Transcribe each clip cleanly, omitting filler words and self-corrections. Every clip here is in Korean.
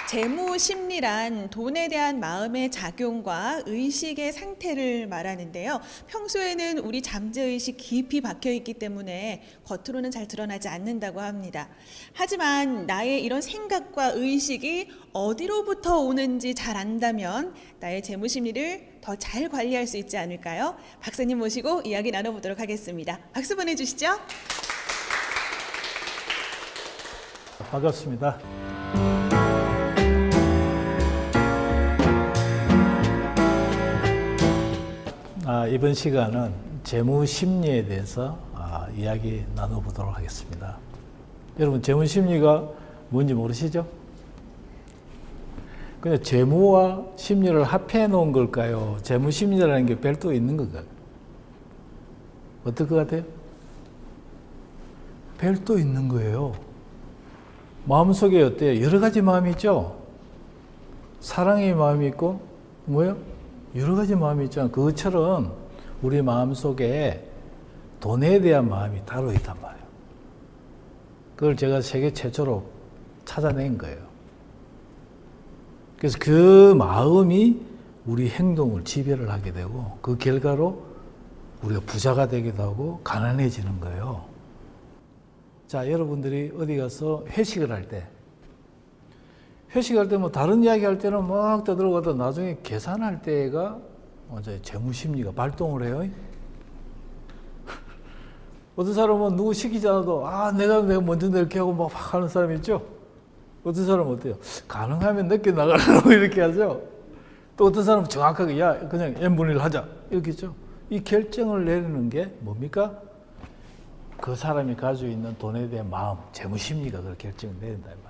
재무 심리란 돈에 대한 마음의 작용과 의식의 상태를 말하는데요. 평소에는 우리 잠재의식 깊이 박혀 있기 때문에 겉으로는 잘 드러나지 않는다고 합니다. 하지만 나의 이런 생각과 의식이 어디로부터 오는지 잘 안다면 나의 재무 심리를 더 잘 관리할 수 있지 않을까요? 박사님 모시고 이야기 나눠보도록 하겠습니다. 박수 보내주시죠. 반갑습니다. 이번 시간은 재무 심리에 대해서 이야기 나눠보도록 하겠습니다. 여러분, 재무 심리가 뭔지 모르시죠? 그냥 재무와 심리를 합해 놓은 걸까요? 재무 심리라는 게 별도 있는 건가요? 어떨 것 같아요? 별도 있는 거예요. 마음속에 어때요? 여러 가지 마음이 있죠? 사랑의 마음이 있고, 뭐예요? 여러 가지 마음이 있잖아요. 그것처럼 우리 마음속에 돈에 대한 마음이 따로 있단 말이에요. 그걸 제가 세계 최초로 찾아낸 거예요. 그래서 그 마음이 우리 행동을 지배를 하게 되고 그 결과로 우리가 부자가 되기도 하고 가난해지는 거예요. 자, 여러분들이 어디 가서 회식을 할 때 뭐 다른 이야기 할 때는 막 떠들어가다 나중에 계산할 때가 완전히 재무심리가 발동을 해요. 어떤 사람은 누구 시키지 않아도 내가 먼저 이렇게 하고 막 하는 사람 있죠? 어떤 사람은 어때요? 가능하면 늦게 나가라고 이렇게 하죠? 또 어떤 사람은 정확하게 그냥 n분의 1 하자 이렇게 했죠? 이 결정을 내리는 게 뭡니까? 그 사람이 가지고 있는 돈에 대한 마음, 재무심리가 그걸 결정을 내린다 말이에요.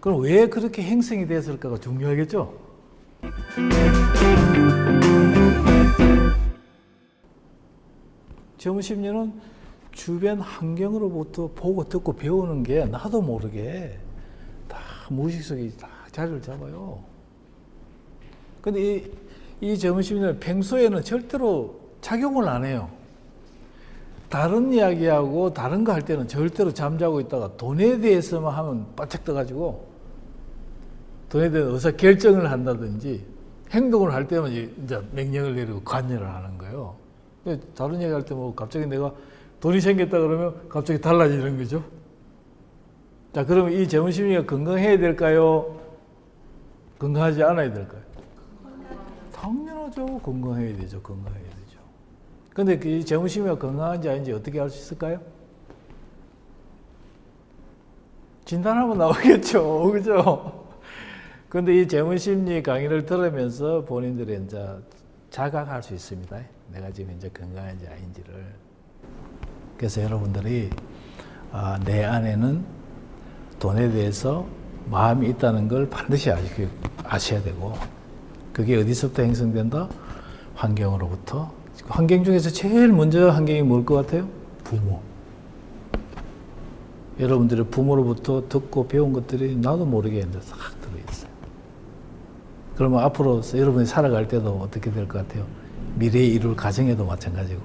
그럼 왜 그렇게 형성이 됐을까가 중요하겠죠? 재무심리는 주변 환경으로부터 보고 듣고 배우는 게 나도 모르게 다 무의식 속에 다 자리를 잡아요. 근데 이 재무심리는 평소에는 절대로 작용을 안 해요. 다른 이야기하고 다른 거 할 때는 절대로 잠자고 있다가 돈에 대해서만 하면 바짝 떠가지고 돈에 대해서 의사결정을 한다든지 행동을 할 때만 이제 명령을 내리고 관여를 하는 거예요. 다른 얘기 할 때 뭐 갑자기 내가 돈이 생겼다 그러면 갑자기 달라지는 거죠. 자, 그러면 이 재무심리가 건강해야 될까요? 건강하지 않아야 될까요? 당연하죠. 건강해야 되죠. 건강해야 되죠. 근데 이 재무심리가 건강한지 아닌지 어떻게 알 수 있을까요? 진단하면 나오겠죠. 그죠? 근데 이 재무심리 강의를 들으면서 본인들이 이제 자각할 수 있습니다. 내가 지금 이제 건강한지 아닌지를. 그래서 여러분들이 내 안에는 돈에 대해서 마음이 있다는 걸 반드시 아셔야 되고, 그게 어디서부터 형성된다? 환경으로부터. 환경 중에서 제일 먼저 환경이 뭘 것 같아요? 부모. 여러분들이 부모로부터 듣고 배운 것들이 나도 모르게 이제 싹 들어있어요. 그러면 앞으로 여러분이 살아갈 때도 어떻게 될 것 같아요? 미래에 이룰 가정에도 마찬가지고,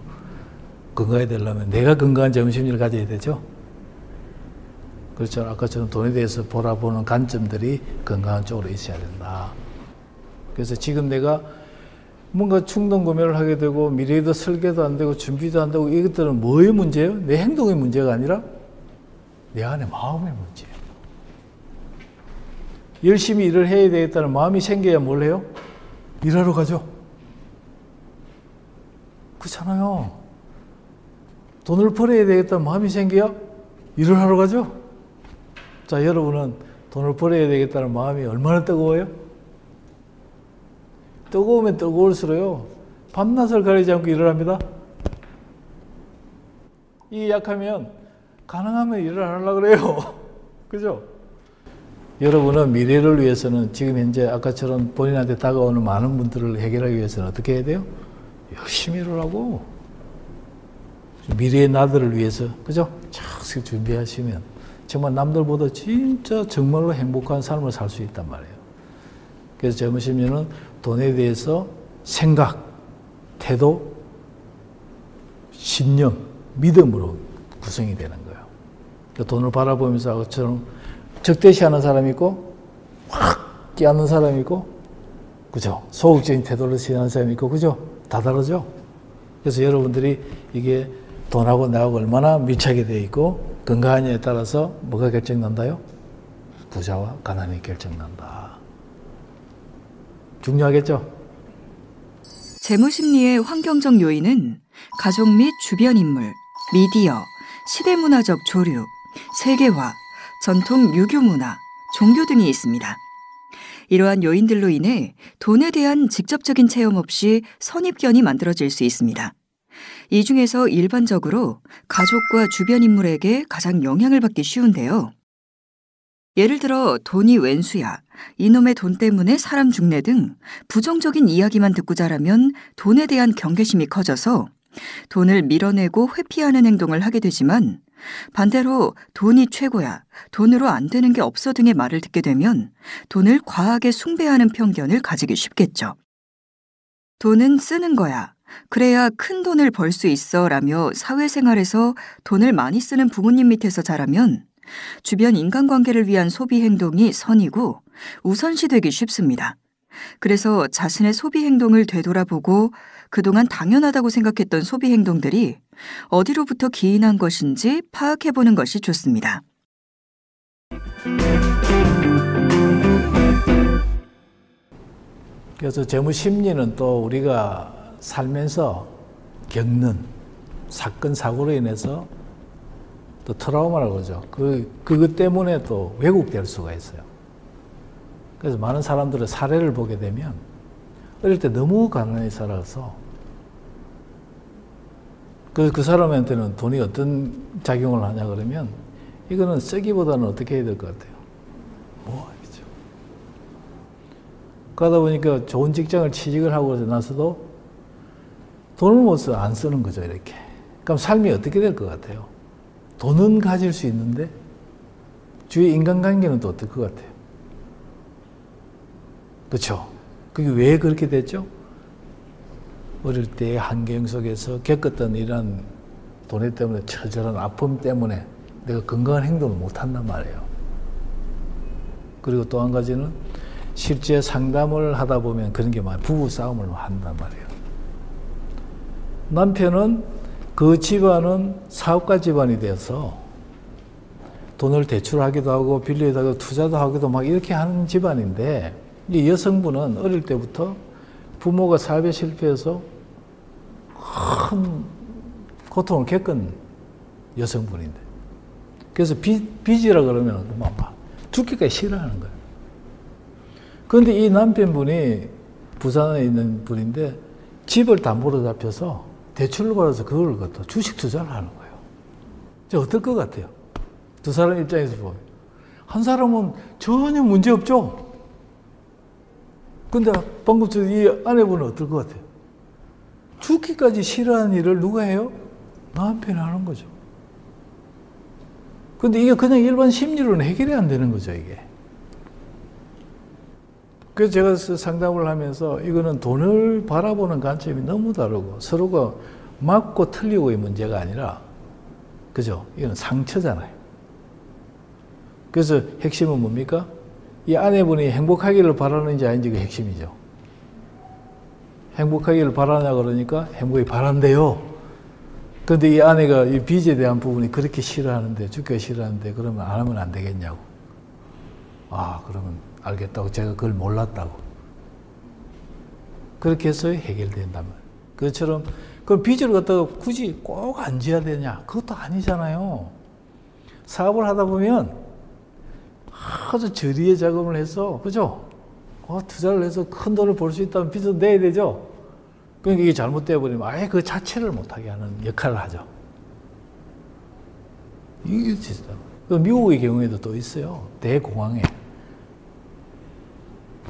건강해야 되려면 내가 건강한 재무심리를 가져야 되죠? 그렇죠. 아까처럼 돈에 대해서 보라보는 관점들이 건강한 쪽으로 있어야 된다. 그래서 지금 내가 뭔가 충동 구매를 하게 되고 미래에도 설계도 안 되고 준비도 안 되고 이것들은 뭐의 문제예요? 내 행동의 문제가 아니라 내 안에 마음의 문제예요. 열심히 일을 해야 되겠다는 마음이 생겨야 뭘 해요? 일하러 가죠. 그렇잖아요. 돈을 벌어야 되겠다는 마음이 생겨야 일을 하러 가죠. 자, 여러분은 돈을 벌어야 되겠다는 마음이 얼마나 뜨거워요? 뜨거우면 뜨거울수록요, 밤낮을 가리지 않고 일을 합니다. 이게 약하면 가능하면 일을 안 하려고 그래요. 그죠? 여러분은 미래를 위해서는 지금 현재 아까처럼 본인한테 다가오는 많은 분들을 해결하기 위해서는 어떻게 해야 돼요? 열심히 일을 하고 미래의 나들을 위해서, 그죠? 잘 준비하시면 정말 남들보다 진짜 정말로 행복한 삶을 살 수 있단 말이에요. 그래서 재무심리는 돈에 대해서 생각, 태도, 신념, 믿음으로 구성이 되는 거예요. 그러니까 돈을 바라보면서 아까처럼 적대시하는 사람이 있고 확 끼얹는 사람이 있고, 그죠? 소극적인 태도를 취하는 사람이 있고, 그죠? 다 다르죠? 그래서 여러분들이 이게 돈하고 나하고 얼마나 밀착이 되어 있고 건강하냐에 따라서 뭐가 결정난다요? 부자와 가난이 결정난다. 중요하겠죠? 재무심리의 환경적 요인은 가족 및 주변 인물, 미디어, 시대문화적 조류, 세계화, 전통 유교 문화, 종교 등이 있습니다. 이러한 요인들로 인해 돈에 대한 직접적인 체험 없이 선입견이 만들어질 수 있습니다. 이 중에서 일반적으로 가족과 주변 인물에게 가장 영향을 받기 쉬운데요. 예를 들어 돈이 왼수야, 이놈의 돈 때문에 사람 죽네 등 부정적인 이야기만 듣고 자라면 돈에 대한 경계심이 커져서 돈을 밀어내고 회피하는 행동을 하게 되지만, 반대로 돈이 최고야, 돈으로 안 되는 게 없어 등의 말을 듣게 되면 돈을 과하게 숭배하는 편견을 가지기 쉽겠죠. 돈은 쓰는 거야, 그래야 큰 돈을 벌 수 있어 라며 사회생활에서 돈을 많이 쓰는 부모님 밑에서 자라면 주변 인간관계를 위한 소비 행동이 선이고 우선시되기 쉽습니다. 그래서 자신의 소비 행동을 되돌아보고 그동안 당연하다고 생각했던 소비 행동들이 어디로부터 기인한 것인지 파악해보는 것이 좋습니다. 그래서 재무심리는 또 우리가 살면서 겪는 사건, 사고로 인해서 또 트라우마라고 그러죠. 그것 때문에 또 왜곡될 수가 있어요. 그래서 많은 사람들의 사례를 보게 되면 어릴 때 너무 가난하게 살아서 그 사람한테는 돈이 어떤 작용을 하냐 그러면 이거는 쓰기보다는 어떻게 해야 될 것 같아요? 모아야죠. 그러다 보니까 좋은 직장을 취직을 하고 나서도 돈을 못 써, 안 쓰는 거죠, 이렇게. 그럼 삶이 어떻게 될 것 같아요? 돈은 가질 수 있는데 주위 인간관계는 또 어떨 것 같아요? 그렇죠? 그게 왜 그렇게 됐죠? 어릴 때의 환경 속에서 겪었던 이런 돈 때문에 처절한 아픔 때문에 내가 건강한 행동을 못 한단 말이에요. 그리고 또 한 가지는 실제 상담을 하다 보면 그런 게 많아요. 부부 싸움을 한단 말이에요. 남편은 그 집안은 사업가 집안이 되어서 돈을 대출하기도 하고 빌리기도 하고 투자도 하기도 막 이렇게 하는 집안인데, 이 여성분은 어릴 때부터 부모가 사업에 실패해서 큰 고통을 겪은 여성분인데, 그래서 빚이라 그러면 막 죽기까지 싫어하는 거예요. 그런데 이 남편분이 부산에 있는 분인데 집을 담보로 잡혀서 대출을 받아서 그걸 갖다 주식 투자를 하는 거예요. 이제 어떨 것 같아요? 두 사람 입장에서 보면. 한 사람은 전혀 문제 없죠? 근데 방금 이 아내분은 어떨 것 같아요? 죽기까지 싫어하는 일을 누가 해요? 남편이 하는 거죠. 근데 이게 그냥 일반 심리로는 해결이 안 되는 거죠, 이게. 그래서 제가 상담을 하면서 이거는 돈을 바라보는 관점이 너무 다르고 서로가 맞고 틀리고의 문제가 아니라, 그죠? 이건 상처잖아요. 그래서 핵심은 뭡니까? 이 아내분이 행복하기를 바라는지 아닌지 그 핵심이죠. 행복하기를 바라냐 그러니까 행복이 바란대요. 그런데 이 아내가 이 빚에 대한 부분이 그렇게 싫어하는데, 죽기가 싫어하는데 그러면 안 하면 안 되겠냐고. 아, 그러면 알겠다고, 제가 그걸 몰랐다고. 그렇게 해서 해결된단 말이에요. 그것처럼 그럼 빚을 갖다가 굳이 꼭 안 져야 되냐? 그것도 아니잖아요. 사업을 하다 보면 아주 저리의 자금을 해서, 그죠? 투자를 해서 큰 돈을 벌 수 있다면 빚을 내야 되죠? 그러니까 이게 잘못되어 버리면 아예 그 자체를 못하게 하는 역할을 하죠. 이게 진짜. 미국의 경우에도 또 있어요. 대공황에.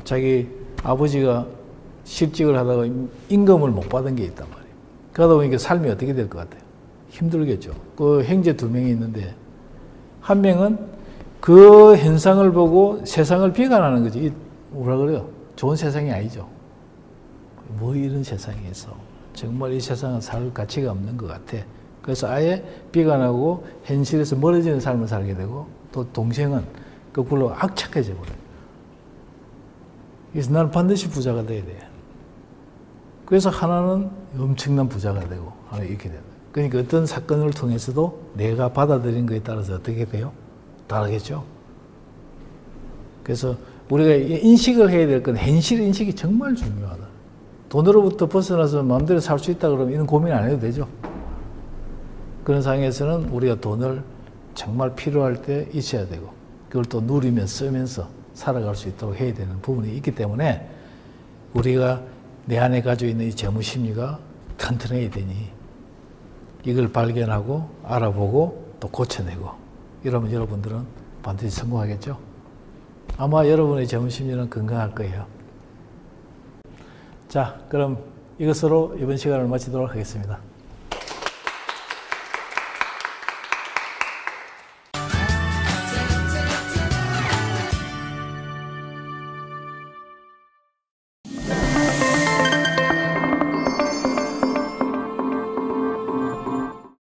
자기 아버지가 실직을 하다가 임금을 못 받은 게 있단 말이에요. 그러다 보니까 삶이 어떻게 될 것 같아요? 힘들겠죠. 그 형제 두 명이 있는데, 한 명은 그 현상을 보고 세상을 비관하는 거지. 뭐라 그래요? 좋은 세상이 아니죠. 뭐 이런 세상에서 정말 이 세상은 살 가치가 없는 것 같아. 그래서 아예 비관하고 현실에서 멀어지는 삶을 살게 되고, 또 동생은 거꾸로 악착해져 버려요. 그래서 나는 반드시 부자가 돼야 돼. 그래서 하나는 엄청난 부자가 되고 하나 이렇게 된다. 그러니까 어떤 사건을 통해서도 내가 받아들인 거에 따라서 어떻게 돼요? 다르겠죠. 그래서 우리가 인식을 해야 될 건 현실 인식이 정말 중요하다. 돈으로부터 벗어나서 마음대로 살 수 있다 그러면 이런 고민 안 해도 되죠. 그런 상황에서는 우리가 돈을 정말 필요할 때 있어야 되고 그걸 또 누리며 쓰면서 살아갈 수 있도록 해야 되는 부분이 있기 때문에 우리가 내 안에 가지고 있는 이 재무 심리가 튼튼해야 되니 이걸 발견하고 알아보고 또 고쳐내고 이러면 여러분들은 반드시 성공하겠죠. 아마 여러분의 재무 심리는 건강할 거예요. 자, 그럼 이것으로 이번 시간을 마치도록 하겠습니다.